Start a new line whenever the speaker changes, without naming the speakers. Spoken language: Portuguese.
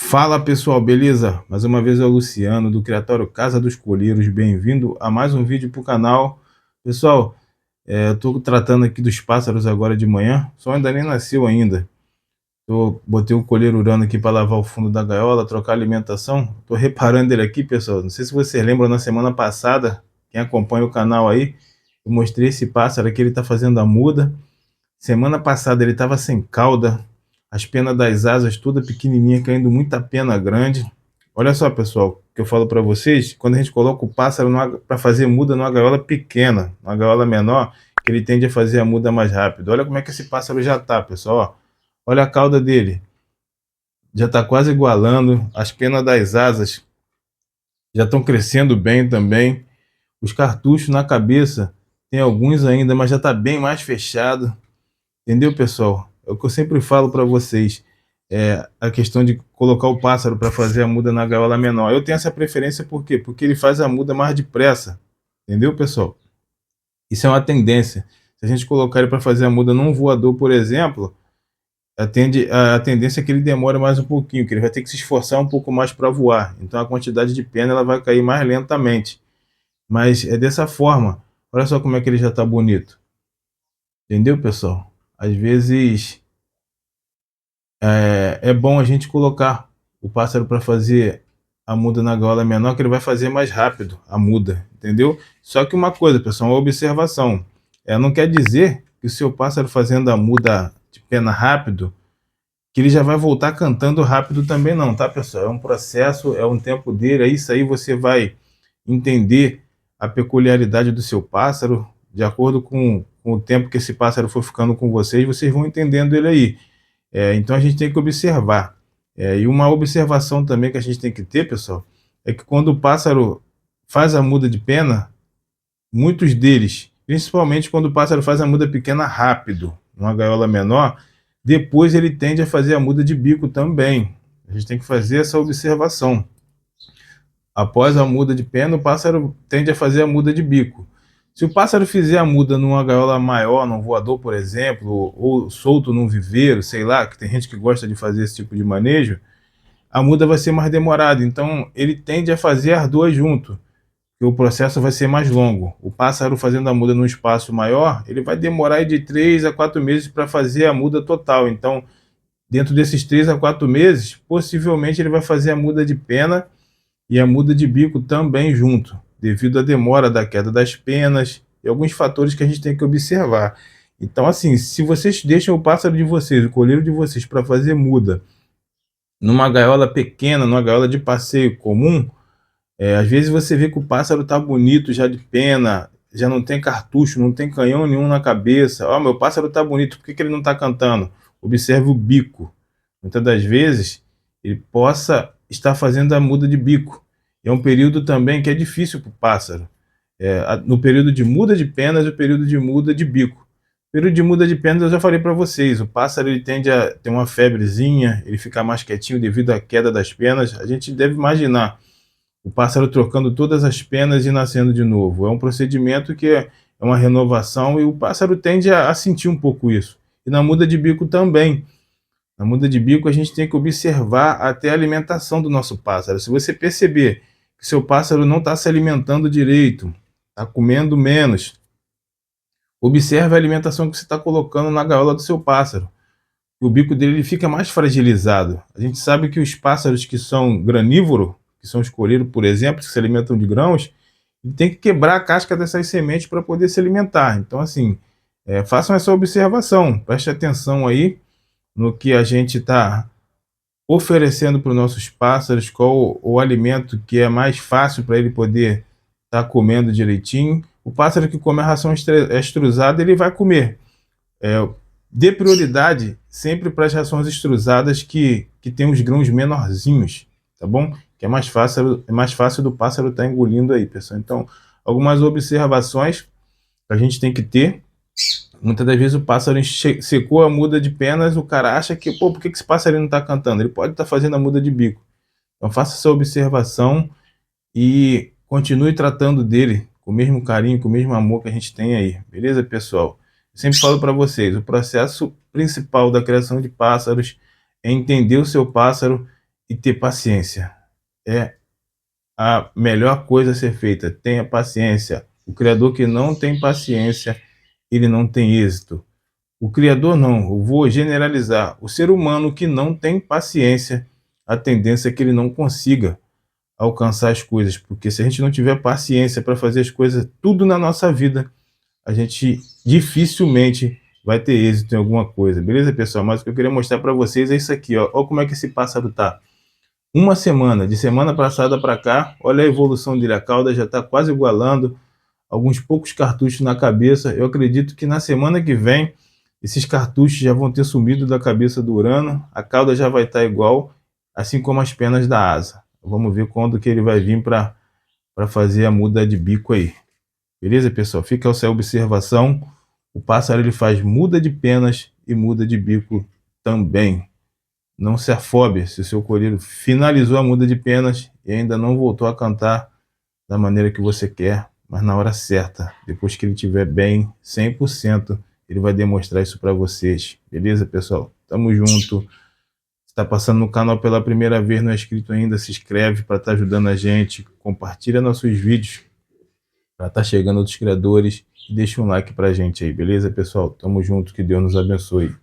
Fala pessoal, beleza? Mais uma vez é o Luciano do Criatório Casa dos Colírios, bem-vindo a mais um vídeo para o canal. Pessoal, eu tô tratando aqui dos pássaros agora de manhã, só ainda nem nasceu ainda. Botei o colheiro urano aqui para lavar o fundo da gaiola, trocar a alimentação. Tô reparando ele aqui, pessoal, não sei se vocês lembram, na semana passada, quem acompanha o canal aí, eu mostrei esse pássaro aqui, ele tá fazendo a muda. Semana passada ele estava sem cauda, as penas das asas toda pequenininha, caindo muita pena grande. Olha só, pessoal, que eu falo para vocês, quando a gente coloca o pássaro para fazer muda numa gaiola pequena, numa gaiola menor, que ele tende a fazer a muda mais rápido. Olha como é que esse pássaro já tá, pessoal. Ó. Olha a cauda dele, já está quase igualando, as penas das asas já estão crescendo bem também. Os cartuchos na cabeça, tem alguns ainda, mas já está bem mais fechado. Entendeu, pessoal? É o que eu sempre falo para vocês. É a questão de colocar o pássaro para fazer a muda na gaiola menor. Eu tenho essa preferência por quê? Porque ele faz a muda mais depressa. Entendeu, pessoal? Isso é uma tendência. Se a gente colocar ele para fazer a muda num voador, por exemplo, a tendência é que ele demore mais um pouquinho, que ele vai ter que se esforçar um pouco mais para voar. Então a quantidade de pena ela vai cair mais lentamente. Mas é dessa forma. Olha só como é que ele já está bonito. Entendeu, pessoal? Às vezes é bom a gente colocar o pássaro para fazer a muda na gaiola menor, que ele vai fazer mais rápido a muda, entendeu? Só que uma coisa, pessoal, uma observação. Não quer dizer que o seu pássaro fazendo a muda de pena rápido, que ele já vai voltar cantando rápido também não, tá, pessoal? É um processo, é um tempo dele, é isso aí, você vai entender a peculiaridade do seu pássaro, de acordo com o tempo que esse pássaro for ficando com vocês vão entendendo ele aí. Então a gente tem que observar. E uma observação também que a gente tem que ter, pessoal, é que quando o pássaro faz a muda de pena, muitos deles, principalmente quando o pássaro faz a muda pequena rápido, numa gaiola menor, depois ele tende a fazer a muda de bico também. A gente tem que fazer essa observação. Após a muda de pena, o pássaro tende a fazer a muda de bico. Se o pássaro fizer a muda numa gaiola maior, num voador, por exemplo, ou solto num viveiro, sei lá, que tem gente que gosta de fazer esse tipo de manejo, a muda vai ser mais demorada. Então, ele tende a fazer as duas junto, que o processo vai ser mais longo. O pássaro fazendo a muda num espaço maior, ele vai demorar de 3 a 4 meses para fazer a muda total. Então, dentro desses 3 a 4 meses, possivelmente ele vai fazer a muda de pena e a muda de bico também junto, devido à demora da queda das penas e alguns fatores que a gente tem que observar. Então, assim, se vocês deixam o pássaro de vocês, o colheiro de vocês, para fazer muda numa gaiola pequena, numa gaiola de passeio comum, às vezes você vê que o pássaro está bonito já de pena, já não tem cartucho, não tem canhão nenhum na cabeça. Ó, meu pássaro está bonito, por que ele não está cantando? Observe o bico. Muitas das vezes ele possa estar fazendo a muda de bico. É um período também que é difícil para o pássaro. No período de muda de penas e o período de muda de bico. O período de muda de penas eu já falei para vocês, o pássaro ele tende a ter uma febrezinha, ele fica mais quietinho devido à queda das penas. A gente deve imaginar o pássaro trocando todas as penas e nascendo de novo. É um procedimento que é uma renovação e o pássaro tende a sentir um pouco isso. E na muda de bico também. Na muda de bico a gente tem que observar até a alimentação do nosso pássaro. Se você perceber que seu pássaro não está se alimentando direito, está comendo menos, observe a alimentação que você está colocando na gaiola do seu pássaro. O bico dele ele fica mais fragilizado. A gente sabe que os pássaros que são granívoros, que são os colírios, por exemplo, que se alimentam de grãos, ele tem que quebrar a casca dessas sementes para poder se alimentar. Então, assim, façam essa observação, preste atenção aí no que a gente está oferecendo para os nossos pássaros, qual o alimento que é mais fácil para ele poder estar comendo direitinho. O pássaro que come a ração extrusada, ele vai comer. Dê prioridade sempre para as rações extrusadas que tem os grãos menorzinhos, tá bom? Que é mais fácil do pássaro estar engolindo aí, pessoal. Então, algumas observações que a gente tem que ter. Muitas das vezes o pássaro secou a muda de penas, o cara acha que, pô, por que esse passarinho não está cantando? Ele pode estar fazendo a muda de bico. Então faça essa observação e continue tratando dele com o mesmo carinho, com o mesmo amor que a gente tem aí. Beleza, pessoal? Eu sempre falo para vocês, o processo principal da criação de pássaros é entender o seu pássaro e ter paciência. É a melhor coisa a ser feita. Tenha paciência. O criador que não tem paciência, ele não tem êxito. O criador não, eu vou generalizar. O ser humano que não tem paciência, a tendência é que ele não consiga alcançar as coisas, porque se a gente não tiver paciência para fazer as coisas, tudo na nossa vida, a gente dificilmente vai ter êxito em alguma coisa, beleza, pessoal? Mas o que eu queria mostrar para vocês é isso aqui, ó. Olha como é que esse pássaro tá. Uma semana, de semana passada para cá, olha a evolução dele, a cauda já está quase igualando, alguns poucos cartuchos na cabeça. Eu acredito que na semana que vem, esses cartuchos já vão ter sumido da cabeça do Urano, a cauda já vai estar igual, assim como as penas da asa. Vamos ver quando que ele vai vir para fazer a muda de bico aí. Beleza, pessoal? Fica essa observação. O pássaro ele faz muda de penas e muda de bico também. Não se afobe se o seu colírio finalizou a muda de penas e ainda não voltou a cantar da maneira que você quer, mas na hora certa. Depois que ele estiver bem, 100%, ele vai demonstrar isso para vocês. Beleza, pessoal? Tamo junto. Se está passando no canal pela primeira vez, não é inscrito ainda, se inscreve para estar ajudando a gente. Compartilha nossos vídeos para estar chegando outros criadores. E deixa um like pra gente aí, beleza, pessoal? Tamo junto, que Deus nos abençoe.